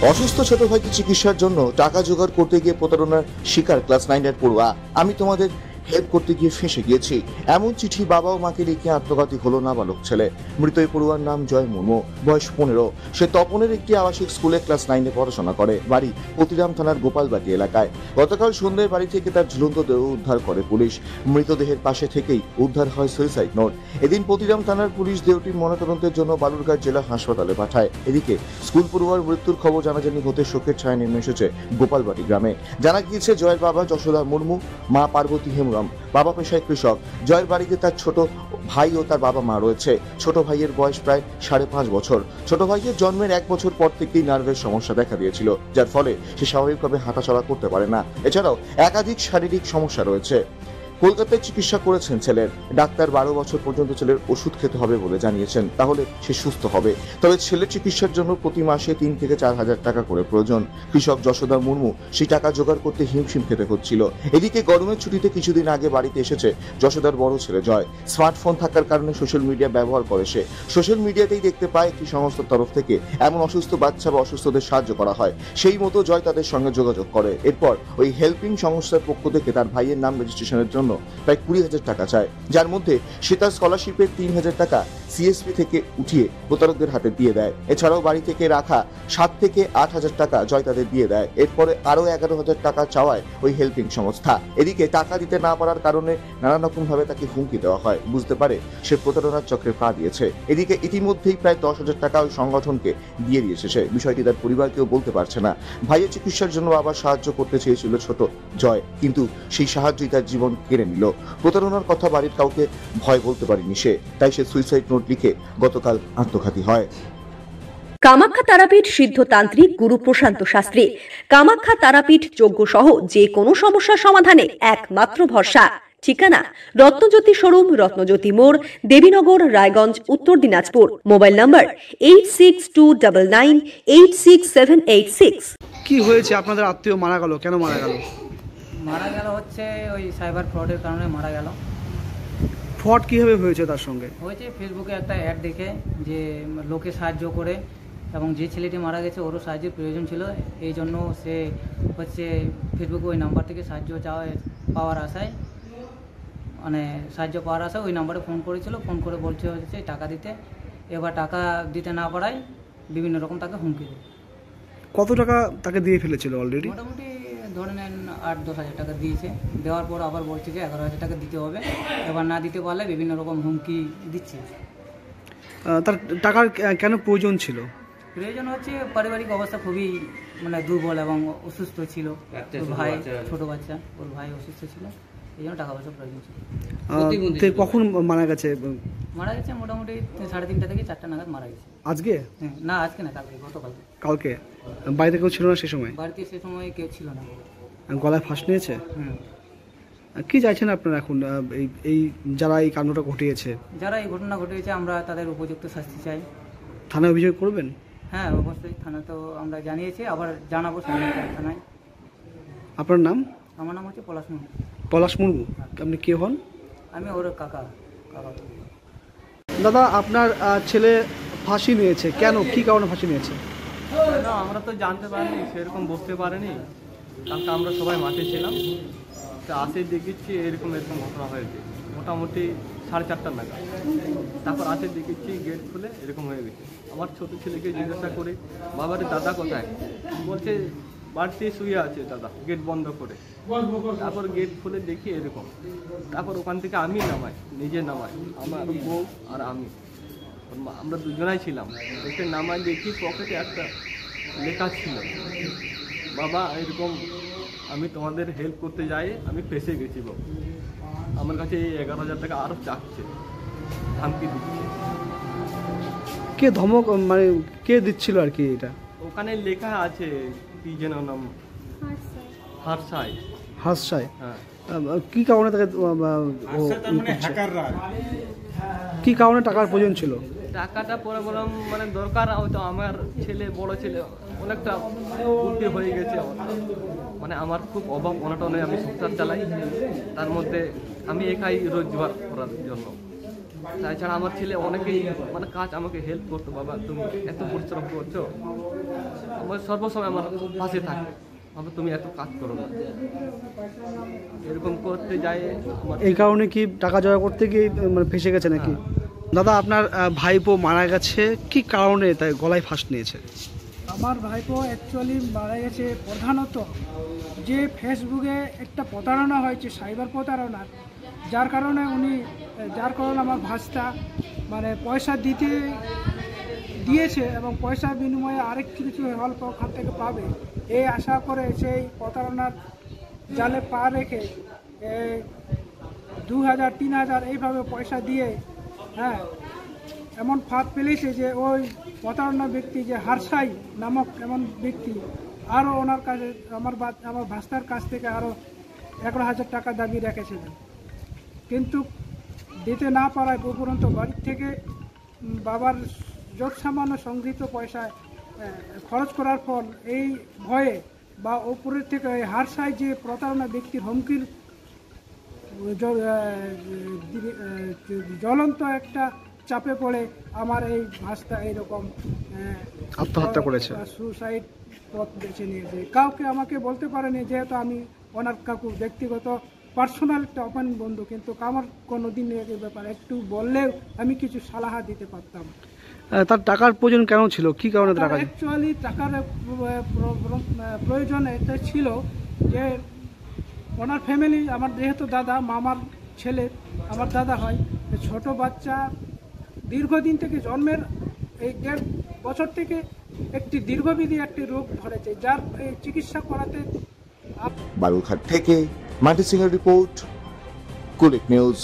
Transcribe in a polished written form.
অসুস্থ ছোট ভাইকে চিকিৎসার জন্য টাকা জোগাড় করতে গিয়ে প্রতারণার শিকার ক্লাস 9-এর পড়ুয়া। আমি তোমাদের হেল্প করতে গিয়ে ফেঁসে গিয়েছি, এমন চিঠি বাবা ও মাকে লিখে আত্মঘাতী হলো নাবালক ছেলে। মৃত এই পড়ুয়ার নাম জয় মুর্মু, বয়স 15। সে তপনের একটি আবাসিক স্কুলে ক্লাস 9-এ পড়াশোনা করে। বাড়ি পতিরাম থানার গোপালবাটি এলাকায়। গতকাল সন্ধ্যায় বাড়ি থেকে তার ঝুলন্ত দেহ উদ্ধার করে পুলিশ। মৃতদেহের পাশে থেকেই উদ্ধার হয় সুইসাইড নোট। এদিন পতিরাম থানার পুলিশ দেহটি ময়নাতদন্তের জন্য বালুরঘাট জেলা হাসপাতালে পাঠায়। এদিকে স্কুল পড়ুয়ার মৃত্যুর খবর জানাজানি হতে শোকের ছায়া নেমে এসেছে গোপালবাটি গ্রামে। জানা গিয়েছে জয়ের বাবা যশোদা মুর্মু, মা পার্বতী হেমুরাম। বাবা পেশায় কৃষক। জয়ের বাড়িতে তার ছোট ভাই ও তার বাবা মা রয়েছে। ছোট ভাইয়ের বয়স প্রায় 5.5 বছর। ছোট ভাইয়ের জন্মের 1 বছর পর থেকেই নার্ভের সমস্যা দেখা দিয়েছিল, যার ফলে সে স্বাভাবিকভাবে হাঁটাচলা করতে পারে না। এছাড়াও একাধিক শারীরিক সমস্যা রয়েছে। কলকাতায় চিকিৎসা করেছেন ছেলের ডাক্তার। 12 বছর পর্যন্ত ছেলের ওষুধ খেতে হবে বলে জানিয়েছেন, তাহলে সে সুস্থ হবে। তবে ছেলের চিকিৎসার জন্য প্রতি মাসে 3 থেকে 4 হাজার টাকা করে প্রয়োজন। কৃষক যশোদা মুর্মু সেই টাকা জোগাড় করতে হিমশিম খেতে হচ্ছিল। এদিকে গরমের ছুটিতে কিছুদিন আগে বাড়িতে এসেছে যশোদার বড় ছেলে জয়। স্মার্টফোন থাকার কারণে সোশ্যাল মিডিয়া ব্যবহার করে সে। সোশ্যাল মিডিয়াতেই দেখতে পায় একটি সংস্থার তরফ থেকে এমন অসুস্থ বাচ্চা বা অসুস্থদের সাহায্য করা হয়। সেই মতো জয় তাদের সঙ্গে যোগাযোগ করে। এরপর ওই হেল্পিং সংস্থার পক্ষ থেকে তার ভাইয়ের নাম রেজিস্ট্রেশনের জন্য প্রায় 20,000 টাকা চায়, যার মধ্যে সে তার স্কলারশিপের 3,000 টাকা সিএসপি থেকে উঠিয়ে প্রতারকদের হাতে দিয়ে দেয়। এছাড়াও বাড়ি থেকে রাখা 7 থেকে 8,000 টাকা জয় তাদের দিয়ে দেয়। এরপরে আরো 11,000 টাকা চাওয়ায় ওই হেল্পিং সংস্থা। এদিকে টাকা দিতে না পারার কারণে নানা রকম ভাবে তাকে হুমকি দেওয়া হয়। বুঝতে পারে সে প্রতারণার চক্রে পা দিয়েছে। এদিকে ইতিমধ্যেই প্রায় 10,000 টাকা ওই সংগঠনকে দিয়ে দিয়েছে সে। বিষয়টি তার পরিবারকেও বলতে পারছে না। ভাইয়ের চিকিৎসার জন্য আবার সাহায্য করতে চেয়েছিল ছোট জয়, কিন্তু সেই সাহায্যই তার জীবন কেড়ে নিল। প্রতারণার কথা বাড়ির কাউকে ভয় বলতে পারেনি সে, তাই সে সুইসাইড নোট লিখে গতকাল আত্মঘাতী হয়। কামাখ্যা তারাপীঠ সিদ্ধতান্ত্রিক গুরু প্রশান্ত শাস্ত্রী। কামাখ্যা তারাপীঠ যজ্ঞ সহ যে কোনো সমস্যার সমাধানে একমাত্র ভরসা। ঠিকানা রত্নজ্যোতি শোরুম, রত্নজ্যোতি মোড়, দেবীনগর, রায়গঞ্জ, উত্তর দিনাজপুর। মোবাইল নম্বর 8629986786। কি হয়েছে? আপনাদের আত্মীয় মারা গেল, কেন মারা গেল? মারা গেল হচ্ছে ওই সাইবার ফ্রডের কারণে মারা গেল। ফ্রড কিভাবে হয়েছে তার সঙ্গে? হয়েছে ফেসবুকে একটা অ্যাড দেখে যে লোকে সাহায্য করে, এবং যে ছেলেটি মারা গেছে ওরও সাহায্যের প্রয়োজন ছিল। এই জন্য সে হচ্ছে ফেসবুকে ওই নাম্বার থেকে সাহায্য পাওয়ার আশায় ওই নাম্বারে ফোন করেছিল। ফোন করে বলছে হচ্ছে টাকা দিতে। এবার টাকা দিতে না পারায় বিভিন্ন রকম তাকে হুমকি দেয়। কত টাকা তাকে দিয়ে ফেলেছিল অলরেডি? মোটামুটি ধরে নেন 8-10 হাজার টাকা দিয়েছে। দেওয়ার পর আবার বলছে যে 11,000 টাকা দিতে হবে। এবার না দিতে পারলে বিভিন্ন রকম হুমকি দিচ্ছে। তার টাকার কেন প্রয়োজন ছিল? প্রয়োজন হচ্ছে পারিবারিক অবস্থা খুবই দুর্বল এবং অসুস্থ ছিল। ভাই ছোট বাচ্চা, ওর ভাই অসুস্থ ছিল, এই জন্য টাকা পয়সা প্রয়োজন ছিল। কখন মারা গেছে? মারা গেছে মোটামুটি 3:30 থেকে 4টা নাগাদ মারা গেছে। আজকে? না আজকে না, কালকে, গতকালকে। কালকে? বাড়িতে কেউ ছিল না সে সময়? বাড়িতে সে সময় কেউ ছিল না। গলায় ফাঁস নিয়েছে? কি চাইছেন আপনারা এখন? এই যারা এই কাণ্ডটা ঘটিয়েছে, যারা এই ঘটনা ঘটিয়েছে, আমরা তাদের উপযুক্ত শাস্তি চাই। থানায় অভিযোগ করবেন? হ্যাঁ অবশ্যই, থানা তো আমরা জানিয়েছি, আবার জানাবো থানায়। আপনার নাম? আমার নাম হচ্ছে পলাশ মুর্মু। পলাশ মুর্মু। আপনি কে হন? আমি ওর কাকা। দাদা, আপনার ছেলে ফাঁসি নিয়েছে, কেন, কি কারণে ফাঁসি নিয়েছে? না, আমরা তো জানতে পারিনি, সেরকম বুঝতে পারিনি। কালকে আমরা সবাই মাঠে ছিলাম, তো আসে দেখেছি এরকম ঘটনা হয়েছে। মোটামুটি 4:30 নাগাদ। তারপর আসে দেখেছি গেট খুলে এরকম হয়ে গেছে। আমার ছোট ছেলেকে জিজ্ঞাসা করে, বাবার দাদা কোথায়? বলছে বাড়িতে শুয়ে আছে দাদা, গেট বন্ধ করে। তারপর গেট খুলে দেখি এরকম। তারপর ওখান থেকে আমি নামাই, নিজে নামাই, আমার বউ আর আমি, আমরা দুজনাই ছিলাম। এসে নামাই দেখি পকেটে একটা লেখা ছিল, বাবা এরকম আমি তোমাদের হেল্প করতে যাই, আমি ফেসে গেছি বাবু। আমার কাছে এই 11,000 টাকা আরও চাচ্ছে, ধামকি দিচ্ছে। কে ধমক, কে দিচ্ছিল আর কি? এটা ওখানে লেখা আছে, কি যেন নাম, হারসাই। হারসাই? হ্যাঁ। কি কারণে তাকে কি কারণে টাকার প্রয়োজন ছিল? টাকাটা পরে বললাম দরকার, হয়তো আমার ছেলে, বড় ছেলে অনেকটা উল্টে হয়ে গেছে। আমার খুব অভাব অনটনে আমি সংসার চালাই, তার মধ্যে আমি একাই রোজগার করার জন্য। তাছাড়া আমার ছেলে অনেকেই কাজ আমাকে হেল্প করতো, বাবা তুমি এত পরিশ্রম করছো, আমার সর্বসময় আমার পাশে থাকে, বাবা তুমি এত কাজ করো না, এরকম করতে যায় আমার। এই কারণে কি টাকা জোগাড় করতে গিয়ে মানে ফেসে গেছে নাকি? দাদা আপনার ভাইপো মারা গেছে, কি কারণে তাই গলায় ফাঁস নিয়েছে? আমার ভাইপো অ্যাকচুয়ালি মারা গেছে প্রধানত যে ফেসবুকে একটা প্রতারণা হয়েছে, সাইবার প্রতারণা, যার কারণে আমার ভাস্তা মানে পয়সা দিয়েছে এবং পয়সার বিনিময়ে আরেক কিছু অল্প ওখান থেকে পাবে এই আশা করে সেই প্রতারণার জালে পা রেখে 2000 3000 এইভাবে পয়সা দিয়ে এমন ফাঁদ ফেলেছে যে ওই প্রতারণা ব্যক্তি যে হারসাই নামক এমন ব্যক্তি আরও ওনার কাছে আমার ভাস্তার কাছ থেকে আরও 11,000 টাকা দাবি রেখেছিলেন, কিন্তু দিতে না পারায় উপরন্ত বাড়ির থেকে বাবার যত সামান্য সংগৃহীত পয়সা খরচ করার ফল এই ভয়ে বা উপরের থেকে ওই হারসাই যে প্রতারণা ব্যক্তির হুমকির জ্বলন্ত একটা চাপে পড়ে আমার এই ভাস্তা এইরকম আত্মহত্যা করেছে, সুসাইড পথ বেছে নিয়েছে। কাউকে আমাকে বলতে পারেনি, যেহেতু আমি ওনার কাকু ব্যক্তিগত পার্সোনাল একটা ওপেন বন্ধু, কিন্তু আমার কোনো দিন এই ব্যাপারে একটু বললেও আমি কিছু সালাহা দিতে পারতাম। তার টাকার প্রয়োজন কেন ছিল, কি কারণে টাকা? অ্যাকচুয়ালি টাকার প্রয়োজন এটা ছিল যে ওনার ফ্যামিলি, আমার যেহেতু দাদা মামার ছেলে আমার দাদা হয়, ছোট বাচ্চা দীর্ঘদিন থেকে জন্মের এই 1.5 বছর থেকে একটি দীর্ঘমেয়াদী একটি রোগ ধরেছে, যার চিকিৎসা করাতে। বালুরঘাট থেকে মাটি সিংহের রিপোর্ট, কুলিক নিউজ।